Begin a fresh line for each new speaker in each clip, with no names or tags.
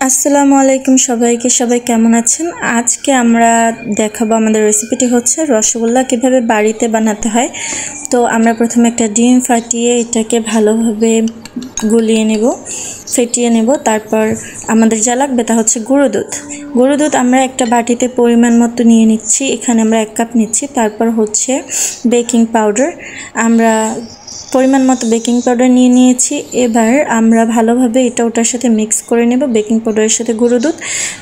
আসসালামু আলাইকুম সবাইকে। সবাই কেমন আছেন? আজকে আমরা দেখাবো আমাদের রেসিপিটি হচ্ছে রসগোল্লা কিভাবে বাড়িতে বানাতে হয়। তো আমরা প্রথমে একটা ডিম ফাটিয়ে এটাকে ভালোভাবে গুলিয়ে নেব, ফেটিয়ে নেব। তারপর আমাদের যা লাগবে তা হচ্ছে গুঁড়ো দুধ। গুঁড়ো দুধ আমরা একটা বাটিতে পরিমাণ মতো নিয়ে নিচ্ছি, এখানে আমরা 1 কাপ নিচ্ছি। তারপর হচ্ছে বেকিং পাউডার, আমরা পরিমাণ মতো বেকিং পাউডার নিয়ে নিয়েছি। এবার আমরা ভালোভাবে এটা ওটার সাথে মিক্স করে নেব, বেকিং পাউডারের সাথে গুঁড়ো দুধ।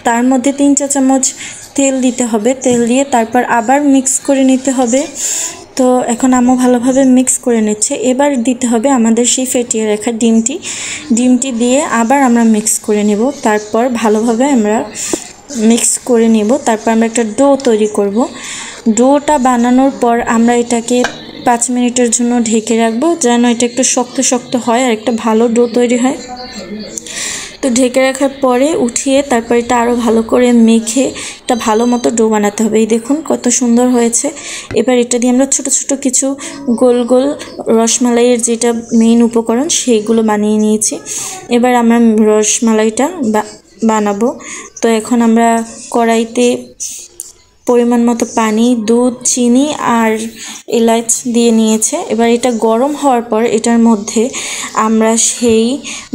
তার মধ্যে 3 চা চামচ তেল দিতে হবে, তেল দিয়ে তারপর আবার মিক্স করে নিতে হবে। তো এখন আম্মু ভালোভাবে মিক্স করে নিচ্ছে। এবার দিতে হবে আমাদের সেই ফেটিয়ে রাখা ডিমটি দিয়ে আবার আমরা মিক্স করে নেব। তারপর ভালোভাবে আমরা মিক্স করে নেব। তারপর আমরা একটা ডো তৈরি করব। ডোটা বানানোর পর আমরা এটাকে 5 মিনিটের জন্য ঢেকে রাখবো, যেন এটা একটু শক্ত শক্ত হয় আর একটা ভালো ডো তৈরি হয়। তো ঢেকে রাখার পরে উঠিয়ে তারপর এটা আরও ভালো করে মেখে একটা ভালো মতো ডো বানাতে হবে। এই দেখুন কত সুন্দর হয়েছে। এবার এটা দিয়ে আমরা ছোট ছোট কিছু গোল গোল রসমালাইয়ের যেটা মেইন উপকরণ সেইগুলো বানিয়ে নিয়েছি। এবার আমরা রসমালাইটা বানাবো। তো এখন আমরা কড়াইতে পরিমাণ মতো পানি, দুধ, চিনি আর এলাচ দিয়ে নিয়েছে। এবার এটা গরম হওয়ার পর এটার মধ্যে আমরা সেই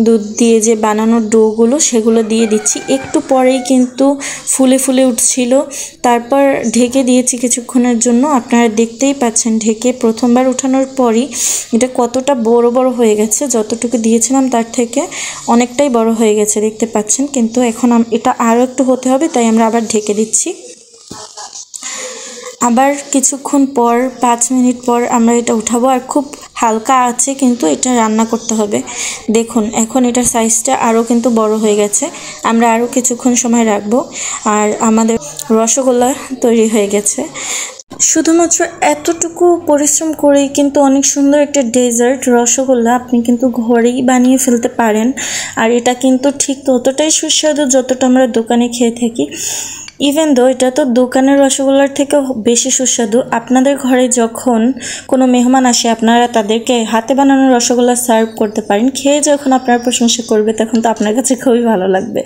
দুধ দিয়ে যে বানানোর ডোগুলো সেগুলো দিয়ে দিচ্ছি। একটু পরেই কিন্তু ফুলে ফুলে উঠছিল। তারপর ঢেকে দিয়েছি কিছুক্ষণের জন্য। আপনারা দেখতেই পাচ্ছেন ঢেকে প্রথমবার উঠানোর পরই এটা কতটা বড় বড় হয়ে গেছে। যতটুকু দিয়েছিলাম তার থেকে অনেকটাই বড় হয়ে গেছে, দেখতে পাচ্ছেন। কিন্তু এখন এটা আরও একটু হতে হবে, তাই আমরা আবার ঢেকে দিচ্ছি। আবার কিছুক্ষণ পর 5 মিনিট পর আমরা এটা উঠাবো। আর খুব হালকা আছে কিন্তু এটা রান্না করতে হবে। দেখুন এখন এটার সাইজটা আরও কিন্তু বড় হয়ে গেছে। আমরা আরও কিছুক্ষণ সময় রাখবো আর আমাদের রসগোল্লা তৈরি হয়ে গেছে। শুধুমাত্র এতটুকু পরিশ্রম করেই কিন্তু অনেক সুন্দর একটা ডেজার্ট রসগোল্লা আপনি কিন্তু ঘরেই বানিয়ে ফেলতে পারেন। আর এটা কিন্তু ঠিক ততটাই সুস্বাদু যতটা আমরা দোকানে খেয়ে থাকি। ইভেন দো এটা তো দোকানের রসগোল্লার থেকেও বেশি সুস্বাদু। আপনাদের ঘরে যখন কোনো মেহমান আসে আপনারা তাদেরকে হাতে বানানো রসগোল্লা সার্ভ করতে পারেন। খেয়ে যখন আপনারা প্রশংসা করবে তখন তো আপনার কাছে খুবই ভালো লাগবে।